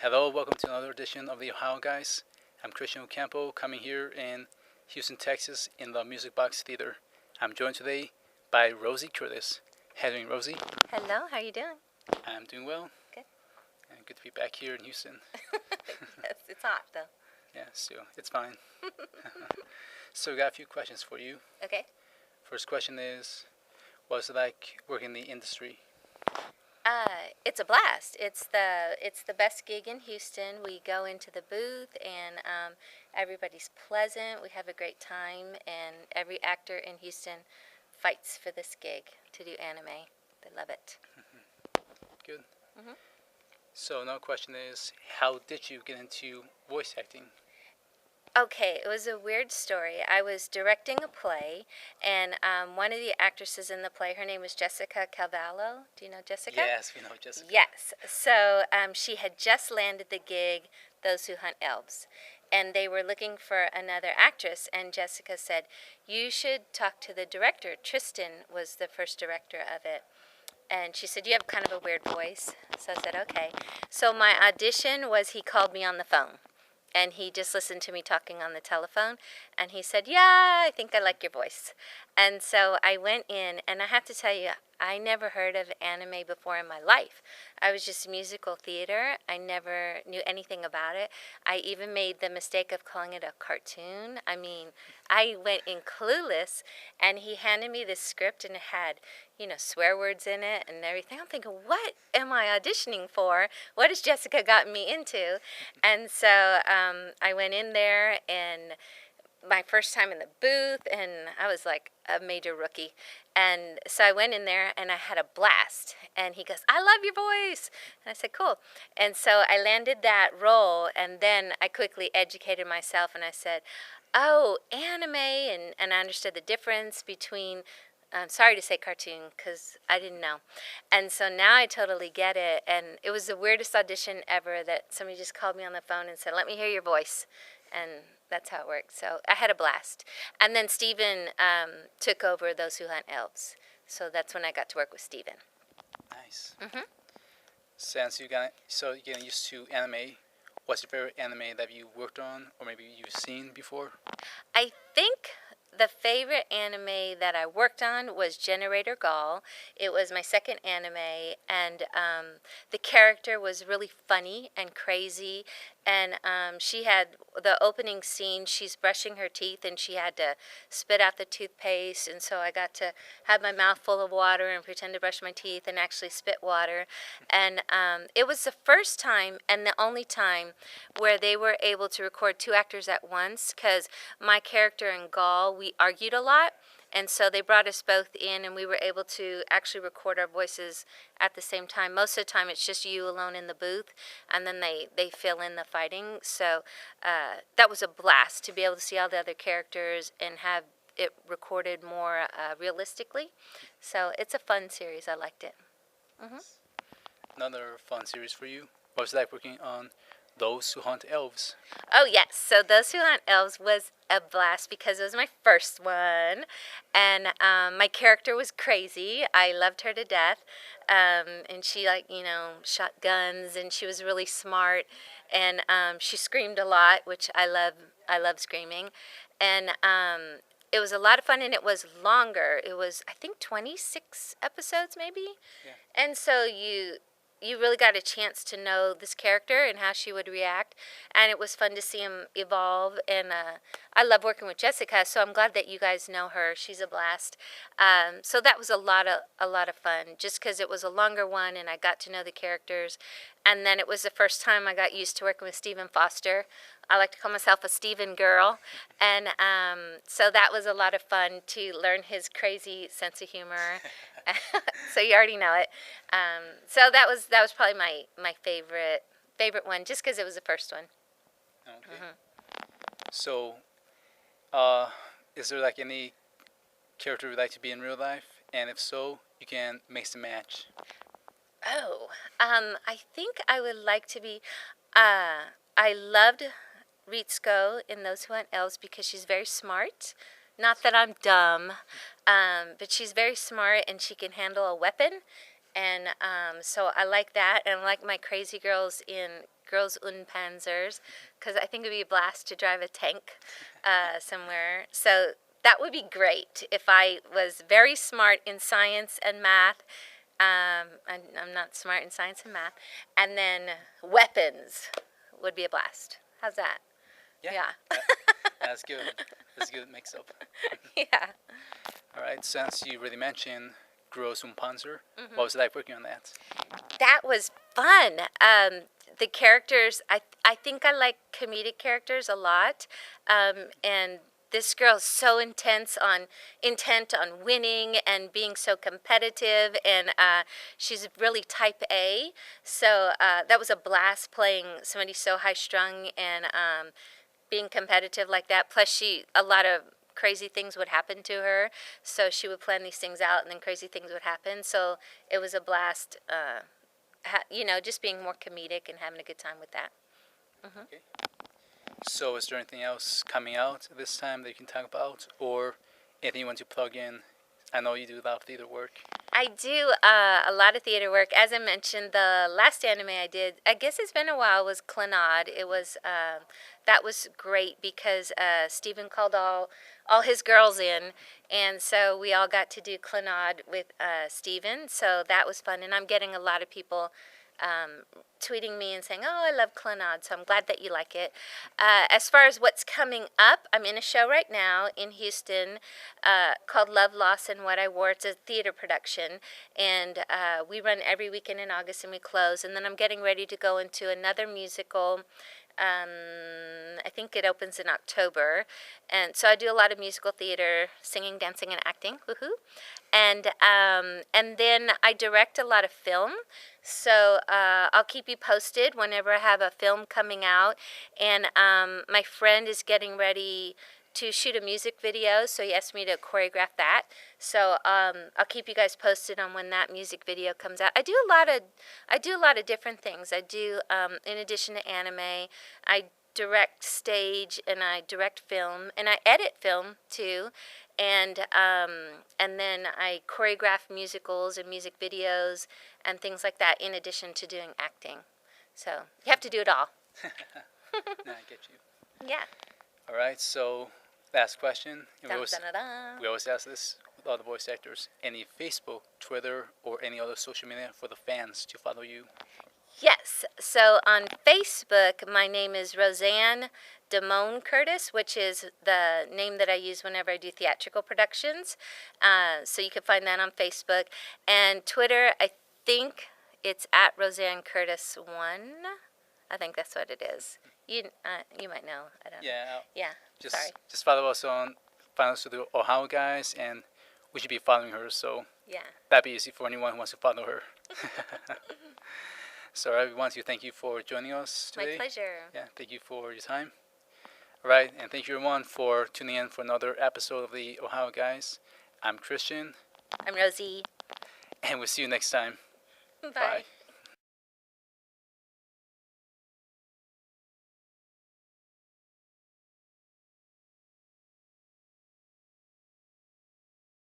Hello, welcome to another edition of the Ohio Guys. I'm Christian Ocampo, coming here in Houston, Texas, in the Music Box Theater. I'm joined today by Rozie Curtis. How you doing, Rozie? Hello, how are you doing? I'm doing well. Good. And good to be back here in Houston. Yes, it's hot though. Yeah, so it's fine. So we got a few questions for you. Okay. First question is, what's it like working in the industry? It's a blast. It's the best gig in Houston. We go into the booth and everybody's pleasant. We have a great time, and every actor in Houston fights for this gig to do anime. They love it. Good. Mhm. So another question is, how did you get into voice acting? Okay, it was a weird story. I was directing a play, and one of the actresses in the play, her name was Jessica Calvallo. Do you know Jessica? Yes, we know Jessica. Yes. So she had just landed the gig, Those Who Hunt Elves, and they were looking for another actress. And Jessica said, "You should talk to the director." Tristan was the first director of it. And she said, "You have kind of a weird voice." So I said, "Okay." So my audition was he called me on the phone. And he just listened to me talking on the telephone. And he said, "Yeah, I think I like your voice." And so I went in, and I have to tell you, I never heard of anime before in my life. I was just musical theater. I never knew anything about it. I even made the mistake of calling it a cartoon. I mean, I went in clueless, and he handed me this script, and it had, swear words in it and everything. I'm thinking, what am I auditioning for? What has Jessica gotten me into? And so I went in there, and my first time in the booth, and I was like a major rookie. And so I went in there, and I had a blast. And he goes, "I love your voice." And I said, "Cool." And so I landed that role, and then I quickly educated myself, and I said, "Oh, anime," and I understood the difference between, I'm sorry to say cartoon, because I didn't know. And so now I totally get it. And it was the weirdest audition ever that somebody just called me on the phone and said, "Let me hear your voice." And that's how it worked. So I had a blast. And then Steven took over Those Who Hunt Elves. So that's when I got to work with Steven. Nice. Mhm. Since you're getting used to anime, what's your favorite anime that you worked on or maybe you've seen before? I think the favorite anime that I worked on was Generator Gall. It was my second anime, and the character was really funny and crazy. And she had the opening scene, she's brushing her teeth, and she had to spit out the toothpaste. And so I got to have my mouth full of water and pretend to brush my teeth and actually spit water. And it was the first time and the only time where they were able to record two actors at once, because my character in Gaul, we argued a lot. And so they brought us both in, and we were able to actually record our voices at the same time. Most of the time, it's just you alone in the booth, and then they fill in the fighting. So that was a blast to be able to see all the other characters and have it recorded more realistically. So it's a fun series. I liked it. Hmm. Another fun series for you. What was it like working on Those Who Hunt Elves? Oh, yes. So Those Who Hunt Elves was a blast because it was my first one. And my character was crazy. I loved her to death. And she, shot guns, and she was really smart. And she screamed a lot, which I love. I love screaming. And it was a lot of fun, and it was longer. It was, I think, 26 episodes, maybe. Yeah. And so you really got a chance to know this character and how she would react, and it was fun to see him evolve. And I love working with Jessica, so I'm glad that you guys know her. She's a blast. So that was a lot of fun, just because it was a longer one, and I got to know the characters. And then it was the first time I got used to working with Stephen Foster. I like to call myself a Stephen girl, and so that was a lot of fun to learn his crazy sense of humor. So you already know it. So that was probably my favorite one, just because it was the first one. Okay. Mhm. So, is there like any character you'd like to be in real life? And if so, you can mix the match. Oh, I think I would like to be. I loved Ritsuko in Those Who Hunt Elves because she's very smart. Not that I'm dumb, but she's very smart, and she can handle a weapon. And so I like that. And I like my crazy girls in girls und Panzers, because I think it would be a blast to drive a tank somewhere. So that would be great if I was very smart in science and math. I'm not smart in science and math. And then weapons would be a blast. How's that? Yeah. That's good. That's a good mix-up. Yeah. All right. Since you really mentioned Gross und Panzer, what was it like working on that? That was fun. The characters, I think I like comedic characters a lot. And this girl's so intent on winning and being so competitive, and she's really type A. So that was a blast playing somebody so high strung and being competitive like that. Plus, a lot of crazy things would happen to her, so she would plan these things out, and then crazy things would happen. So it was a blast. Just being more comedic and having a good time with that. Okay. So is there anything else coming out this time that you can talk about, or anything you want to plug in? I know you do a lot of theater work. I do a lot of theater work. As I mentioned, the last anime I did, I guess it's been a while, was Clannad. It was that was great because Stephen called all his girls in, and so we all got to do Clannad with Stephen. So that was fun, and I'm getting a lot of people tweeting me and saying, "Oh, I love Clannad," so I'm glad that you like it. As far as what's coming up, I'm in a show right now in Houston called Love, Loss, and What I Wore. It's a theater production, and we run every weekend in August and we close. And then I'm getting ready to go into another musical. I think it opens in October, and so I do a lot of musical theater, singing, dancing, and acting. Woohoo! And then I direct a lot of film, so I'll keep you posted whenever I have a film coming out. And my friend is getting ready to shoot a music video, so he asked me to choreograph that. So I'll keep you guys posted on when that music video comes out. I do a lot of different things. I do, in addition to anime, I direct stage and I direct film and I edit film too, and then I choreograph musicals and music videos and things like that, in addition to doing acting. So you have to do it all. No, I get you. Yeah. All right. So last question. Dun, dun, dun, dun. We always ask this with all the voice actors. Any Facebook, Twitter, or any other social media for the fans to follow you? Yes. So on Facebook, my name is Rozie Curtis, which is the name that I use whenever I do theatrical productions. So you can find that on Facebook. And Twitter, I think it's at Rozie Curtis 1. I think that's what it is. You might know. I don't know. Yeah. Sorry. Just follow us to the Ohio guys, and we should be following her. So yeah, that'd be easy for anyone who wants to follow her. So everyone, thank you for joining us today. My pleasure. Yeah, thank you for your time. All right, and thank you everyone for tuning in for another episode of the Ohio Guys. I'm Christian. I'm Rozie. And we'll see you next time. Bye.